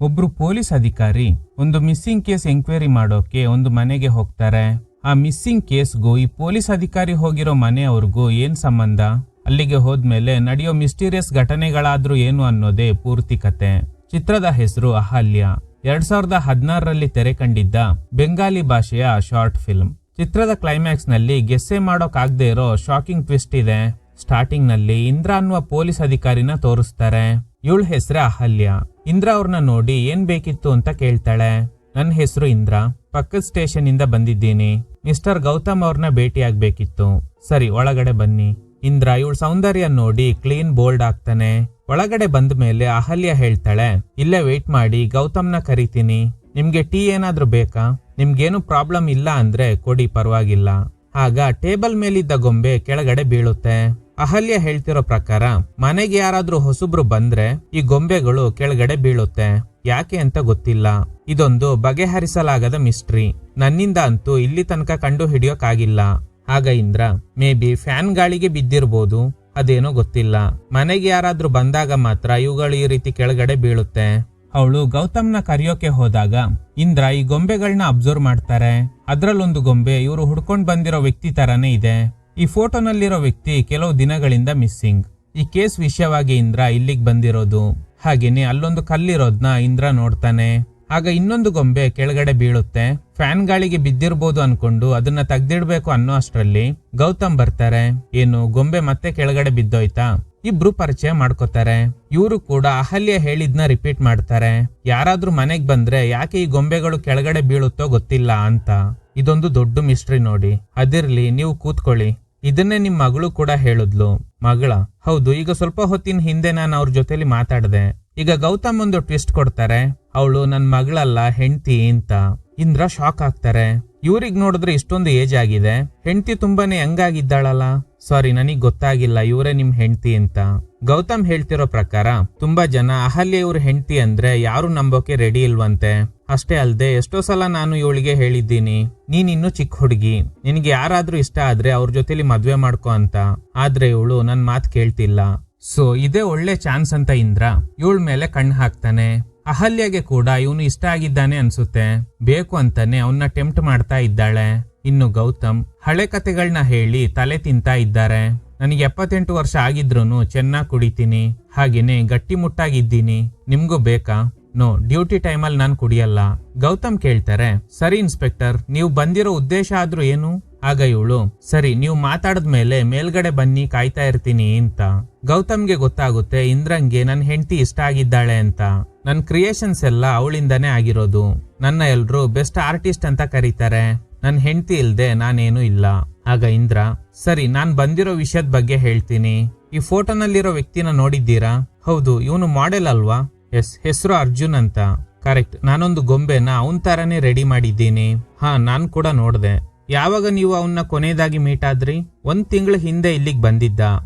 ಒಬ್ರು ಪೊಲೀಸ್ ಅಧಿಕಾರಿ ಒಂದು ಮಿಸ್ಸಿಂಗ್ ಕೇಸ್ ಎಂಕ್ವೈರಿ ಮಾಡೋಕೆ ಒಂದು ಮನೆಗೆ ಹೋಗ್ತಾರೆ. ಆ ಮಿಸ್ಸಿಂಗ್ ಕೇಸ್ಗೂ ಈ ಪೊಲೀಸ್ ಅಧಿಕಾರಿ ಹೋಗಿರೋ ಮನೆಯವ್ರಿಗೂ ಏನ್ ಸಂಬಂಧ, ಅಲ್ಲಿಗೆ ಹೋದ್ಮೇಲೆ ನಡೆಯೋ ಮಿಸ್ಟೀರಿಯಸ್ ಘಟನೆಗಳಾದ್ರೂ ಏನು ಅನ್ನೋದೇ ಪೂರ್ತಿ ಕತೆ. ಚಿತ್ರದ ಹೆಸರು ಅಹಲ್ಯ. 2016ರಲ್ಲಿ ತೆರೆ ಕಂಡಿದ್ದ ಬೆಂಗಾಲಿ ಭಾಷೆಯ ಶಾರ್ಟ್ ಫಿಲ್ಮ್. ಚಿತ್ರದ ಕ್ಲೈಮ್ಯಾಕ್ಸ್ ನಲ್ಲಿ ಗೆಸ್ಸೆ ಮಾಡೋಕಾಗದೆ ಇರೋ ಶಾಕಿಂಗ್ ಟ್ವಿಸ್ಟ್ ಇದೆ. ಸ್ಟಾರ್ಟಿಂಗ್ ನಲ್ಲಿ ಇಂದ್ರ ಅನ್ನುವ ಪೊಲೀಸ್ ಅಧಿಕಾರಿನ ತೋರಿಸ್ತಾರೆ. ಇವಳ ಹೆಸರೇ ಅಹಲ್ಯ. ಇಂದ್ರ ಅವ್ರನ್ನ ನೋಡಿ ಏನ್ ಬೇಕಿತ್ತು ಅಂತ ಕೇಳ್ತಾಳೆ. ನನ್ನ ಹೆಸರು ಇಂದ್ರ, ಪಕ್ಕದ ಸ್ಟೇಷನ್ ಇಂದ ಬಂದಿದ್ದೀನಿ. ಮಿಸ್ಟರ್ ಗೌತಮ್ ಅವ್ರನ್ನ ಭೇಟಿ ಆಗ್ಬೇಕಿತ್ತು. ಸರಿ, ಒಳಗಡೆ ಬನ್ನಿ. ಇಂದ್ರ ಇವಳ ಸೌಂದರ್ಯ ನೋಡಿ ಕ್ಲೀನ್ ಬೋಲ್ಡ್ ಆಗ್ತಾನೆ. ಒಳಗಡೆ ಬಂದ ಮೇಲೆ ಅಹಲ್ಯ ಹೇಳ್ತಾಳೆ, ಇಲ್ಲೇ ವೇಟ್ ಮಾಡಿ, ಗೌತಮ್ನ ಕರಿತೀನಿ. ನಿಮ್ಗೆ ಟೀ ಏನಾದ್ರೂ ಬೇಕಾ? ನಿಮ್ಗೇನು ಪ್ರಾಬ್ಲಮ್ ಇಲ್ಲ ಅಂದ್ರೆ ಕೊಡಿ, ಪರವಾಗಿಲ್ಲ. ಆಗ ಟೇಬಲ್ ಮೇಲಿದ್ದ ಗೊಂಬೆ ಕೆಳಗಡೆ ಬೀಳುತ್ತೆ. ಅಹಲ್ಯ ಹೇಳ್ತಿರೋ ಪ್ರಕಾರ ಮನೆಗೆ ಯಾರಾದ್ರೂ ಹೊಸಬ್ರು ಬಂದ್ರೆ ಈ ಗೊಂಬೆಗಳು ಕೆಳಗಡೆ ಬೀಳುತ್ತೆ. ಯಾಕೆ ಅಂತ ಗೊತ್ತಿಲ್ಲ. ಇದೊಂದು ಬಗೆಹರಿಸಲಾಗದ ಮಿಸ್ಟ್ರಿ. ನನ್ನಿಂದ ಅಂತೂ ಇಲ್ಲಿ ತನಕ ಕಂಡು ಹಿಡಿಯೋಕಾಗಿಲ್ಲ. ಆಗ ಇಂದ್ರ, ಮೇ ಬಿ ಫ್ಯಾನ್ ಗಾಳಿಗೆ ಬಿದ್ದಿರ್ಬೋದು, ಅದೇನೋ ಗೊತ್ತಿಲ್ಲ. ಮನೆಗೆ ಯಾರಾದ್ರೂ ಬಂದಾಗ ಮಾತ್ರ ಇವುಗಳು ಈ ರೀತಿ ಕೆಳಗಡೆ ಬೀಳುತ್ತೆ. ಅವಳು ಗೌತಮ್ನ ಕರೆಯೋಕೆ ಹೋದಾಗ ಇಂದ್ರ ಈ ಗೊಂಬೆಗಳನ್ನ ಅಬ್ಸರ್ವ್ ಮಾಡ್ತಾರೆ. ಅದ್ರಲ್ಲೊಂದು ಗೊಂಬೆ ಇವರು ಹುಡ್ಕೊಂಡ್ ಬಂದಿರೋ ವ್ಯಕ್ತಿ ತರಾನೇ ಇದೆ. ಈ ಫೋಟೋನಲ್ಲಿರೋ ವ್ಯಕ್ತಿ ಕೆಲವು ದಿನಗಳಿಂದ ಮಿಸ್ಸಿಂಗ್. ಈ ಕೇಸ್ ವಿಷಯವಾಗಿ ಇಂದ್ರ ಇಲ್ಲಿಗೆ ಬಂದಿರೋದು. ಹಾಗೇನೆ ಅಲ್ಲೊಂದು ಕಲ್ಲಿರೋದ್ನ ಇಂದ್ರ ನೋಡ್ತಾನೆ. ಆಗ ಇನ್ನೊಂದು ಗೊಂಬೆ ಕೆಳಗಡೆ ಬೀಳುತ್ತೆ. ಫ್ಯಾನ್ ಗಾಳಿಗೆ ಬಿದ್ದಿರ್ಬೋದು ಅನ್ಕೊಂಡು ಅದನ್ನ ತೆಗ್ದಿಡ್ಬೇಕು ಅನ್ನೋ ಅಷ್ಟ್ರಲ್ಲಿ ಗೌತಮ್ ಬರ್ತಾರೆ. ಏನು, ಗೊಂಬೆ ಮತ್ತೆ ಕೆಳಗಡೆ ಬಿದ್ದೋಯ್ತಾ? ಇಬ್ರು ಪರಿಚಯ ಮಾಡ್ಕೋತಾರೆ. ಇವರು ಕೂಡ ಅಹಲ್ಯ ಹೇಳಿದ್ನ ರಿಪೀಟ್ ಮಾಡ್ತಾರೆ. ಯಾರಾದ್ರೂ ಮನೆಗ್ ಬಂದ್ರೆ ಯಾಕೆ ಈ ಗೊಂಬೆಗಳು ಕೆಳಗಡೆ ಬೀಳುತ್ತೋ ಗೊತ್ತಿಲ್ಲ ಅಂತ. ಇದೊಂದು ದೊಡ್ಡ ಮಿಸ್ಟ್ರಿ ನೋಡಿ. ಅದಿರ್ಲಿ, ನೀವು ಕೂತ್ಕೊಳ್ಳಿ. ಇದನ್ನೇ ನಿಮ್ ಮಗಳು ಕೂಡ ಹೇಳಿದ್ಲು. ಮಗಳ? ಹೌದು. ಈಗ ಸ್ವಲ್ಪ ಹೊತ್ತಿನ ಹಿಂದೆ ನಾನು ಅವ್ರ ಜೊತೆಲಿ ಮಾತಾಡ್ದೆ. ಈಗ ಗೌತಮ್ ಒಂದು ಟ್ವಿಸ್ಟ್ ಕೊಡ್ತಾರೆ. ಅವಳು ನನ್ ಮಗಳಲ್ಲ, ಹೆಂಡತಿ ಅಂತ. ಇಂದ್ರ ಶಾಕ್ ಆಗ್ತಾರೆ. ಇವ್ರಿಗ್ ನೋಡಿದ್ರೆ ಇಷ್ಟೊಂದು ಏಜ್ ಆಗಿದೆ, ಹೆಂಡತಿ ತುಂಬಾನೇ ಯಂಗಾಗಿದ್ದಾಳಲ್ಲ. ಸಾರಿ, ನನಗ್ ಗೊತ್ತಾಗಿಲ್ಲ ಇವರೇ ನಿಮ್ ಹೆಂಡತಿ ಅಂತ. ಗೌತಮ್ ಹೇಳ್ತಿರೋ ಪ್ರಕಾರ ತುಂಬಾ ಜನ ಅಹಲ್ಯ ಇವ್ರ ಹೆಂಡತಿ ಅಂದ್ರೆ ಯಾರು ನಂಬೋಕೆ ರೆಡಿ ಇಲ್ವಂತೆ. ಅಷ್ಟೇ ಅಲ್ದೆ ಎಷ್ಟೋ ಸಲ ನಾನು ಇವಳಿಗೆ ಹೇಳಿದ್ದೀನಿ, ನೀನಿನ್ನು ಚಿಕ್ಕ ಹುಡುಗಿ, ನಿನಗೆ ಯಾರಾದ್ರೂ ಇಷ್ಟ ಆದ್ರೆ ಅವ್ರ ಜೊತೆಲಿ ಮದ್ವೆ ಮಾಡ್ಕೊ ಅಂತ. ಆದ್ರೆ ಇವಳು ನನ್ ಮಾತ್ ಕೇಳ್ತಿಲ್ಲ. ಸೊ ಇದೇ ಒಳ್ಳೆ ಚಾನ್ಸ್ ಅಂತ ಇಂದ್ರ ಇವಳ ಮೇಲೆ ಕಣ್ಣು ಹಾಕ್ತಾನೆ. ಅಹಲ್ಯಗೆ ಕೂಡ ಇವನು ಇಷ್ಟ ಆಗಿದ್ದಾನೆ ಅನ್ಸುತ್ತೆ. ಬೇಕು ಅಂತಾನೆ ಅವನ್ನ ಟೆಂಪ್ಟ್ ಮಾಡ್ತಾ ಇದ್ದಾಳೆ. ಇನ್ನು ಗೌತಮ್ ಹಳೆ ಕತೆಗಳನ್ನ ಹೇಳಿ ತಲೆ ತಿಂತಾ ಇದ್ದಾರೆ. ನನಗೆ 78 ವರ್ಷ ಆಗಿದ್ರೂನು ಚೆನ್ನಾಗಿ ಕುಡಿತೀನಿ, ಹಾಗೇನೆ ಗಟ್ಟಿ ಮುಟ್ಟಾಗಿದ್ದೀನಿ. ನಿಮ್ಗೂ ಬೇಕಾ? ನೋ, ಡ್ಯೂಟಿ ಟೈಮಲ್ಲಿ ನಾನು ಕುಡಿಯಲ್ಲ. ಗೌತಮ್ ಕೇಳ್ತಾರೆ, ಸರಿ ಇನ್ಸ್ಪೆಕ್ಟರ್, ನೀವು ಬಂದಿರೋ ಉದ್ದೇಶ ಆದ್ರೂ ಏನು? ಆಗ ಇವಳು, ಸರಿ ನೀವು ಮಾತಾಡದ್ಮೇಲೆ ಮೇಲ್ಗಡೆ ಬನ್ನಿ, ಕಾಯ್ತಾ ಇರ್ತೀನಿ ಅಂತ. ಗೌತಮ್ಗೆ ಗೊತ್ತಾಗುತ್ತೆ ಇಂದ್ರಂಗೆ ನನ್ ಹೆಂಡತಿ ಇಷ್ಟ ಆಗಿದ್ದಾಳೆ ಅಂತ. ನನ್ ಕ್ರಿಯೇಷನ್ಸ್ ಎಲ್ಲ ಅವಳಿಂದಾನೇ ಆಗಿರೋದು. ನನ್ನ ಎಲ್ರು ಬೆಸ್ಟ್ ಆರ್ಟಿಸ್ಟ್ ಅಂತ ಕರೀತಾರೆ. ನನ್ ಹೆಂಡತಿ ಇಲ್ದೆ ನಾನೇನು ಇಲ್ಲ. ಆಗ ಇಂದ್ರ, ಸರಿ ನಾನ್ ಬಂದಿರೋ ವಿಷಯದ ಬಗ್ಗೆ ಹೇಳ್ತೀನಿ. ಈ ಫೋಟೋನಲ್ಲಿರೋ ವ್ಯಕ್ತಿನ ನೋಡಿದ್ದೀರಾ? ಹೌದು, ಇವನು ಮಾಡೆಲ್ ಅಲ್ವಾ? ಎಸ್, ಹೆಸರು ಅರ್ಜುನ್ ಅಂತ. ಕರೆಕ್ಟ್. ನಾನೊಂದು ಗೊಂಬೆನ ಅವನ್ ತರಾನೇ ರೆಡಿ ಮಾಡಿದ್ದೀನಿ. ಹಾ, ನಾನ್ ಕೂಡ ನೋಡ್ದೆ. ಯಾವಾಗ ನೀವು ಅವನ್ನ ಕೊನೆಯದಾಗಿ ಮೀಟ್ ಆದ್ರಿ? 1 ತಿಂಗಳ ಹಿಂದೆ ಇಲ್ಲಿಗೆ ಬಂದಿದ್ದ.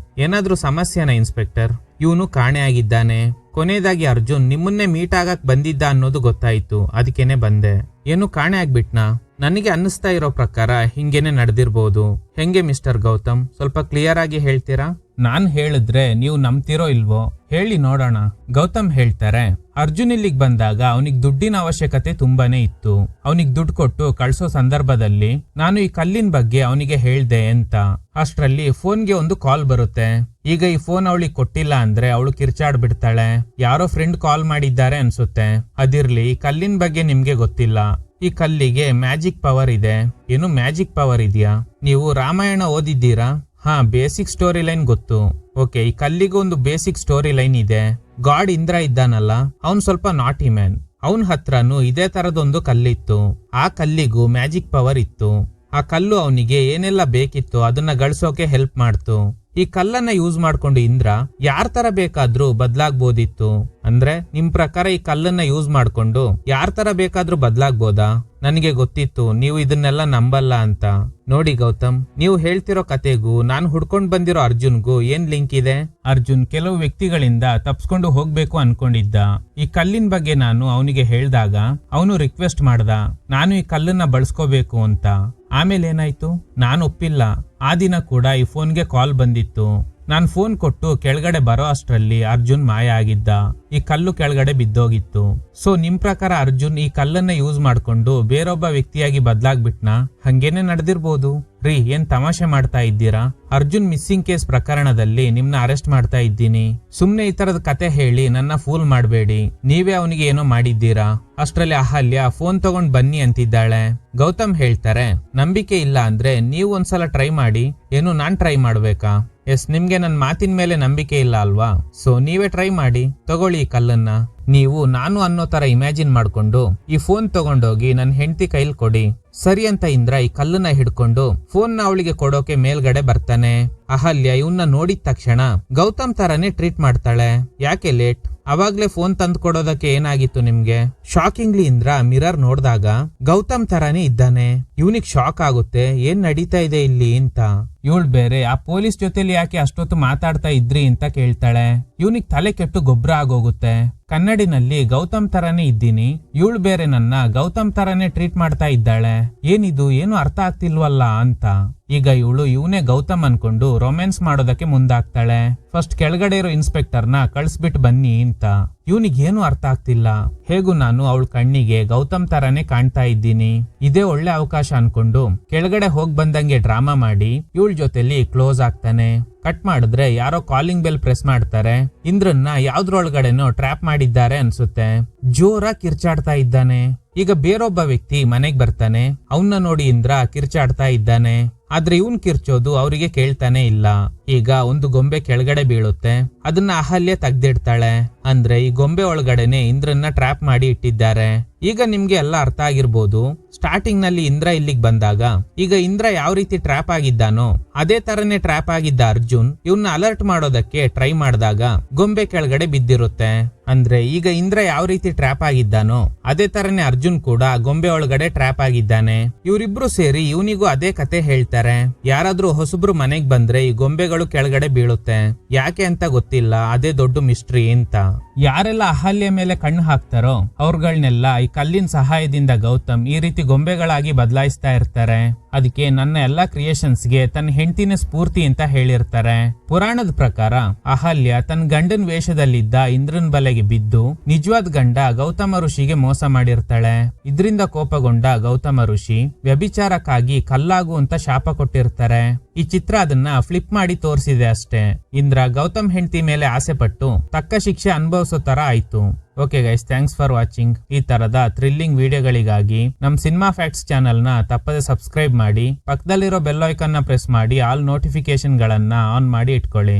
ಏನಾದ್ರೂ ಸಮಸ್ಯೆನಾ ಇನ್ಸ್ಪೆಕ್ಟರ್? ಇವನು ಕಾಣೆ ಆಗಿದ್ದಾನೆ. ಕೊನೆಯದಾಗಿ ಅರ್ಜುನ್ ನಿಮ್ಮನ್ನೇ ಮೀಟ್ ಆಗಕ್ ಬಂದಿದ್ದ ಅನ್ನೋದು ಗೊತ್ತಾಯ್ತು, ಅದಕ್ಕೇನೆ ಬಂದೆ. ಏನು ಕಾಣೆ ಆಗ್ಬಿಟ್ನಾ? ನನಗೆ ಅನ್ನಿಸ್ತಾ ಇರೋ ಪ್ರಕಾರ ಹಿಂಗೇನೆ ನಡೆದಿರ್ಬೋದು. ಹೆಂಗೆ ಮಿಸ್ಟರ್ ಗೌತಮ್, ಸ್ವಲ್ಪ ಕ್ಲಿಯರ್ ಆಗಿ ಹೇಳ್ತೀರಾ? ನಾನ್ ಹೇಳಿದ್ರೆ ನೀವು ನಂಬ್ತಿರೋ ಇಲ್ವೋ ಹೇಳಿ ನೋಡೋಣ. ಗೌತಮ್ ಹೇಳ್ತಾರೆ, ಅರ್ಜುನ್ ಇಲ್ಲಿಗೆ ಬಂದಾಗ ಅವನಿಗೆ ದುಡ್ಡಿನ ಅವಶ್ಯಕತೆ ತುಂಬಾನೇ ಇತ್ತು. ಅವನಿಗೆ ದುಡ್ಡು ಕೊಟ್ಟು ಕಳ್ಸೋ ಸಂದರ್ಭದಲ್ಲಿ ನಾನು ಈ ಕಲ್ಲಿನ ಬಗ್ಗೆ ಅವನಿಗೆ ಹೇಳ್ದೆ ಅಂತ. ಅಷ್ಟ್ರಲ್ಲಿ ಫೋನ್ಗೆ ಒಂದು ಕಾಲ್ ಬರುತ್ತೆ. ಈಗ ಈ ಫೋನ್ ಅವಳಿಗೆ ಕೊಟ್ಟಿಲ್ಲ ಅಂದ್ರೆ ಅವಳು ಕಿರ್ಚಾಡ್ಬಿಡ್ತಾಳೆ. ಯಾರೋ ಫ್ರೆಂಡ್ ಕಾಲ್ ಮಾಡಿದ್ದಾರೆ ಅನ್ಸುತ್ತೆ. ಅದಿರ್ಲಿ, ಈ ಕಲ್ಲಿನ ಬಗ್ಗೆ ನಿಮ್ಗೆ ಗೊತ್ತಿಲ್ಲ. ಈ ಕಲ್ಲಿಗೆ ಮ್ಯಾಜಿಕ್ ಪವರ್ ಇದೆ. ಏನು ಮ್ಯಾಜಿಕ್ ಪವರ್ ಇದೆಯಾ? ನೀವು ರಾಮಾಯಣ ಓದಿದ್ದೀರಾ? ಹಾ, ಬೇಸಿಕ್ ಸ್ಟೋರಿ ಲೈನ್ ಗೊತ್ತು. ಓಕೆ, ಈ ಕಲ್ಲಿಗೂ ಒಂದು ಬೇಸಿಕ್ ಸ್ಟೋರಿ ಲೈನ್ ಇದೆ. ಗಾಡ್ ಇಂದ್ರ ಇದ್ದಾನಲ್ಲ, ಅವನ್ ಸ್ವಲ್ಪ ನಾಟಿ ಮ್ಯಾನ್. ಅವನ್ ಹತ್ರನೂ ಇದೇ ತರದೊಂದು ಕಲ್ಲಿತ್ತು. ಆ ಕಲ್ಲಿಗೂ ಮ್ಯಾಜಿಕ್ ಪವರ್ ಇತ್ತು. ಆ ಕಲ್ಲು ಅವನಿಗೆ ಏನೆಲ್ಲ ಬೇಕಿತ್ತು ಅದನ್ನ ಗಳಿಸೋಕೆ ಹೆಲ್ಪ್ ಮಾಡ್ತು. ಈ ಕಲ್ಲನ್ನ ಯೂಸ್ ಮಾಡ್ಕೊಂಡು ಇಂದ್ರ ಯಾರ ತರ ಬೇಕಾದ್ರೂ ಬದ್ಲಾಗ್ಬೋದಿತ್ತು. ಅಂದ್ರೆ ನಿಮ್ ಪ್ರಕಾರ ಈ ಕಲ್ಲನ್ನ ಯೂಸ್ ಮಾಡ್ಕೊಂಡು ಯಾರ ತರ ಬೇಕಾದ್ರೂ ಬದ್ಲಾಗ್ಬೋದಾ? ನನಗೆ ಗೊತ್ತಿತ್ತು ನೀವು ಇದನ್ನೆಲ್ಲ ನಂಬಲ್ಲ ಅಂತ. ನೋಡಿ ಗೌತಮ್, ನೀವು ಹೇಳ್ತಿರೋ ಕತೆಗೂ ನಾನು ಹುಡ್ಕೊಂಡ್ ಬಂದಿರೋ ಅರ್ಜುನ್ಗೂ ಏನ್ ಲಿಂಕ್ ಇದೆ? ಅರ್ಜುನ್ ಕೆಲವು ವ್ಯಕ್ತಿಗಳಿಂದ ತಪ್ಸ್ಕೊಂಡು ಹೋಗ್ಬೇಕು ಅನ್ಕೊಂಡಿದ್ದ. ಈ ಕಲ್ಲಿನ ಬಗ್ಗೆ ನಾನು ಅವನಿಗೆ ಹೇಳ್ದಾಗ ಅವನು ರಿಕ್ವೆಸ್ಟ್ ಮಾಡ್ದ, ನಾನು ಈ ಕಲ್ಲನ್ನ ಬಳಸ್ಕೋಬೇಕು ಅಂತ. ಆಮೇಲೆ ಏನಾಯ್ತು? ನಾನು ಒಪ್ಪಿಲ್ಲ. ಆ ದಿನ ಕೂಡ ಈ ಫೋನ್ಗೆ ಕಾಲ್ ಬಂದಿತ್ತು. ನಾನ್ ಫೋನ್ ಕೊಟ್ಟು ಕೆಳಗಡೆ ಬರೋ ಅಷ್ಟ್ರಲ್ಲಿ ಅರ್ಜುನ್ ಮಾಯ ಆಗಿದ್ದ. ಈ ಕಲ್ಲು ಕೆಳಗಡೆ ಬಿದ್ದೋಗಿತ್ತು. ಸೊ ನಿಮ್ ಪ್ರಕಾರ ಅರ್ಜುನ್ ಈ ಕಲ್ಲನ್ನ ಯೂಸ್ ಮಾಡ್ಕೊಂಡು ಬೇರೊಬ್ಬ ವ್ಯಕ್ತಿಯಾಗಿ ಬದ್ಲಾಗ್ಬಿಟ್ನಾ? ಹಂಗೇನೆ ನಡೆದಿರ್ಬೋದು. ರೀ, ಏನ್ ತಮಾಷೆ ಮಾಡ್ತಾ ಇದ್ದೀರಾ? ಅರ್ಜುನ್ ಮಿಸ್ಸಿಂಗ್ ಕೇಸ್ ಪ್ರಕರಣದಲ್ಲಿ ನಿಮ್ನ ಅರೆಸ್ಟ್ ಮಾಡ್ತಾ ಇದ್ದೀನಿ. ಸುಮ್ನೆ ಈ ತರದ ಕತೆ ಹೇಳಿ ನನ್ನ ಫೂಲ್ ಮಾಡ್ಬೇಡಿ. ನೀವೇ ಅವನಿಗೆ ಏನೋ ಮಾಡಿದ್ದೀರಾ. ಅಷ್ಟ್ರಲ್ಲಿ ಅಹಲ್ಯ ಫೋನ್ ತಗೊಂಡ್ ಬನ್ನಿ ಅಂತಿದ್ದಾಳೆ. ಗೌತಮ್ ಹೇಳ್ತಾರೆ, ನಂಬಿಕೆ ಇಲ್ಲ ಅಂದ್ರೆ ನೀವು ಒಂದ್ಸಲ ಟ್ರೈ ಮಾಡಿ. ಏನು ನಾನ್ ಟ್ರೈ ಮಾಡ್ಬೇಕಾ? ಎಸ್, ನಿಮ್ಗೆ ನನ್ ಮಾತಿನ ಮೇಲೆ ನಂಬಿಕೆ ಇಲ್ಲ ಅಲ್ವಾ? ಸೊ ನೀವೇ ಟ್ರೈ ಮಾಡಿ. ತಗೊಳ್ಳಿ ಈ ಕಲ್ಲನ್ನ. ನೀವು ನಾನು ಅನ್ನೋ ತರ ಇಮ್ಯಾಜಿನ್ ಮಾಡ್ಕೊಂಡು ಈ ಫೋನ್ ತಗೊಂಡೋಗಿ ನನ್ ಹೆಂಡತಿ ಕೈಲ್ ಕೊಡಿ. ಸರಿ ಅಂತ ಇಂದ್ರ ಈ ಕಲ್ಲನ್ನ ಹಿಡ್ಕೊಂಡು ಫೋನ್ ನ ಅವಳಿಗೆ ಕೊಡೋಕೆ ಮೇಲ್ಗಡೆ ಬರ್ತಾನೆ. ಅಹಲ್ಯ ಇವನ್ನ ನೋಡಿದ ತಕ್ಷಣ ಗೌತಮ್ ತರಾನೇ ಟ್ರೀಟ್ ಮಾಡ್ತಾಳೆ. ಯಾಕೆ ಲೇಟ್? ಅವಾಗ್ಲೇ ಫೋನ್ ತಂದು ಕೊಡೋದಕ್ಕೆ ಏನಾಗಿತ್ತು ನಿಮ್ಗೆ? ಶಾಕಿಂಗ್ಲಿ ಇಂದ್ರ ಮಿರರ್ ನೋಡ್ದಾಗ ಗೌತಮ್ ತರಾನೇ ಇದ್ದಾನೆ. ಇವನಿಗ್ ಶಾಕ್ ಆಗುತ್ತೆ, ಏನ್ ನಡೀತಾ ಇದೆ ಇಲ್ಲಿ ಅಂತ. ಇವಳು ಬೇರೆ ಆ ಪೊಲೀಸ್ ಜೊತೆಲಿ ಯಾಕೆ ಅಷ್ಟೊತ್ತು ಮಾತಾಡ್ತಾ ಇದ್ರಿ ಅಂತ ಕೇಳ್ತಾಳೆ. ಇವನಿಗ್ ತಲೆ ಕೆಟ್ಟು ಗೊಬ್ಬರ ಆಗೋಗುತ್ತೆ. ಕನ್ನಡಿನಲ್ಲಿ ಗೌತಮ್ ತರಾನೇ ಇದ್ದೀನಿ, ಇವಳು ಬೇರೆ ನನ್ನ ಗೌತಮ್ ತರಾನೇ ಟ್ರೀಟ್ ಮಾಡ್ತಾ ಇದ್ದಾಳೆ. ಏನಿದು, ಏನು ಅರ್ಥ ಆಗ್ತಿಲ್ವಲ್ಲ ಅಂತ. ಈಗ ಇವಳು ಇವನೇ ಗೌತಮ್ ಅನ್ಕೊಂಡು ರೊಮ್ಯಾನ್ಸ್ ಮಾಡೋದಕ್ಕೆ ಮುಂದಾಗ್ತಾಳೆ. ಫಸ್ಟ್ ಕೆಳಗಡೆ ಇರೋ ಇನ್ಸ್ಪೆಕ್ಟರ್ ನ ಕಳ್ಸ್ಬಿಟ್ಟು ಬನ್ನಿ ಅಂತ. ಇವನಿಗೇನು ಅರ್ಥ ಆಗ್ತಿಲ್ಲ. ಹೇಗೂ ನಾನು ಅವಳ ಕಣ್ಣಿಗೆ ಗೌತಮ್ ತರಾನೇ ಕಾಣ್ತಾ ಇದ್ದೀನಿ. ಇದೇ ಒಳ್ಳೆ ಅವಕಾಶ ಅನ್ಕೊಂಡು ಕೆಳಗಡೆ ಹೋಗ್ ಬಂದಂಗೆ ಡ್ರಾಮಾ ಮಾಡಿ ಇವಳ ಜೊತೆಲಿ ಕ್ಲೋಸ್ ಆಗ್ತಾನೆ. ಕಟ್ ಮಾಡಿದ್ರೆ ಯಾರೋ ಕಾಲಿಂಗ್ ಬೆಲ್ ಪ್ರೆಸ್ ಮಾಡ್ತಾರೆ. ಇಂದ್ರನ್ನ ಯಾವ್ದ್ರೊಳಗಡೆನೋ ಟ್ರ್ಯಾಪ್ ಮಾಡಿದ್ದಾರೆ ಅನ್ಸುತ್ತೆ. ಜೋರಾಗಿ ಕಿರ್ಚಾಡ್ತಾ ಇದ್ದಾನೆ. ಈಗ ಬೇರೊಬ್ಬ ವ್ಯಕ್ತಿ ಮನೆಗ್ ಬರ್ತಾನೆ. ಅವನ್ನ ನೋಡಿ ಇಂದ್ರ ಕಿರ್ಚಾಡ್ತಾ ಇದ್ದಾನೆ. ಆದ್ರೆ ಇವನ್ ಕಿರ್ಚೋದು ಅವರಿಗೆ ಕೇಳ್ತಾನೆ ಇಲ್ಲ. ಈಗ ಒಂದು ಗೊಂಬೆ ಕೆಳಗಡೆ ಬೀಳುತ್ತೆ. ಅದನ್ನ ಅಹಲ್ಯ ತೆಗ್ದಿಡ್ತಾಳೆ. ಅಂದ್ರೆ ಈ ಗೊಂಬೆ ಒಳಗಡೆನೆ ಇಂದ್ರನ್ನ ಟ್ರ್ಯಾಪ್ ಮಾಡಿ ಇಟ್ಟಿದ್ದಾರೆ. ಈಗ ನಿಮ್ಗೆ ಎಲ್ಲ ಅರ್ಥ ಆಗಿರ್ಬೋದು. ಸ್ಟಾರ್ಟಿಂಗ್ ನಲ್ಲಿ ಇಂದ್ರ ಇಲ್ಲಿಗೆ ಬಂದಾಗ ಈಗ ಇಂದ್ರ ಯಾವ ರೀತಿ ಟ್ರ್ಯಾಪ್ ಆಗಿದ್ದಾನೋ ಅದೇ ತರನೇ ಟ್ರ್ಯಾಪ್ ಆಗಿದ್ದ ಅರ್ಜುನ್ ಇವನ್ನ ಅಲರ್ಟ್ ಮಾಡೋದಕ್ಕೆ ಟ್ರೈ ಮಾಡಿದಾಗ ಗೊಂಬೆ ಕೆಳಗಡೆ ಬಿದ್ದಿರುತ್ತೆ. ಅಂದ್ರೆ ಈಗ ಇಂದ್ರ ಯಾವ ರೀತಿ ಟ್ರ್ಯಾಪ್ ಆಗಿದ್ದಾನೋ ಅದೇ ತರನೇ ಅರ್ಜುನ್ ಕೂಡ ಗೊಂಬೆ ಒಳಗಡೆ ಟ್ರ್ಯಾಪ್ ಆಗಿದ್ದಾನೆ. ಇವರಿಬ್ರು ಸೇರಿ ಇವನಿಗೂ ಅದೇ ಕತೆ ಹೇಳ್ತಾರೆ. ಯಾರಾದ್ರೂ ಹೊಸಬ್ರು ಮನೆಗ್ ಬಂದ್ರೆ ಈ ಗೊಂಬೆಗಳು ಕೆಳಗಡೆ ಬೀಳುತ್ತೆ. ಯಾಕೆ ಅಂತ ಗೊತ್ತಿಲ್ಲ, ಅದೇ ದೊಡ್ಡ ಮಿಸ್ಟ್ರಿ ಅಂತ. ಯಾರೆಲ್ಲ ಅಹಲ್ಯ ಮೇಲೆ ಕಣ್ಣು ಹಾಕ್ತಾರೋ ಅವ್ರಗಳನ್ನೆಲ್ಲ ಈ ಕಲ್ಲಿನ ಸಹಾಯದಿಂದ ಗೌತಮ್ ಈ ರೀತಿ ಗೊಂಬೆಗಳಾಗಿ ಬದಲಾಯಿಸ್ತಾ ಇರ್ತಾರೆ. ಅದಕ್ಕೆ ನನ್ನ ಎಲ್ಲಾ ಕ್ರಿಯೇಷನ್ಸ್ಗೆ ತನ್ನ ಹೆಂಡತಿನ ಸ್ಫೂರ್ತಿ ಅಂತ ಹೇಳಿರ್ತಾರೆ. ಪುರಾಣದ ಪ್ರಕಾರ ಅಹಲ್ಯ ತನ್ನ ಗಂಡನ ವೇಷದಲ್ಲಿದ್ದ ಇಂದ್ರನ್ ಬಲೆಗೆ ಬಿದ್ದು ನಿಜವಾದ ಗಂಡ ಗೌತಮ ಋಷಿಗೆ ಮೋಸ ಮಾಡಿರ್ತಾಳೆ. ಇದರಿಂದ ಕೋಪಗೊಂಡ ಗೌತಮ ಋಷಿ ವ್ಯಭಿಚಾರಕ್ಕಾಗಿ ಕಲ್ಲಾಗು ಅಂತ ಶಾಪ ಕೊಟ್ಟಿರ್ತಾರೆ. ಈ ಚಿತ್ರ ಅದನ್ನ ಫ್ಲಿಪ್ ಮಾಡಿ ತೋರಿಸಿದೆ ಅಷ್ಟೇ. ಇಂದ್ರ ಗೌತಮ್ ಹೆಂಡತಿ ಮೇಲೆ ಆಸೆ ಪಟ್ಟು ತಕ್ಕ ಶಿಕ್ಷೆ ಅನುಭವಿಸೋ ತರ ಆಯ್ತು. Okay guys, thanks for watching. ಈ ತರದ ಥ್ರಿಲ್ಲಿಂಗ್ ವಿಡಿಯೋಗಳಿಗಾಗಿ ನಮ್ ಸಿನಿಮಾ ಫ್ಯಾಕ್ಟ್ಸ್ ಚಾನಲ್ ನ ತಪ್ಪದೆ ಸಬ್ಸ್ಕ್ರೈಬ್ ಮಾಡಿ. ಪಕ್ಕದಲ್ಲಿರೋ ಬೆಲ್ ಐಕಾನ್ ನ ಪ್ರೆಸ್ ಮಾಡಿ ಆಲ್ ನೋಟಿಫಿಕೇಶನ್ ಗಳನ್ನ ಆನ್ ಮಾಡಿ ಇಟ್ಕೊಳ್ಳಿ.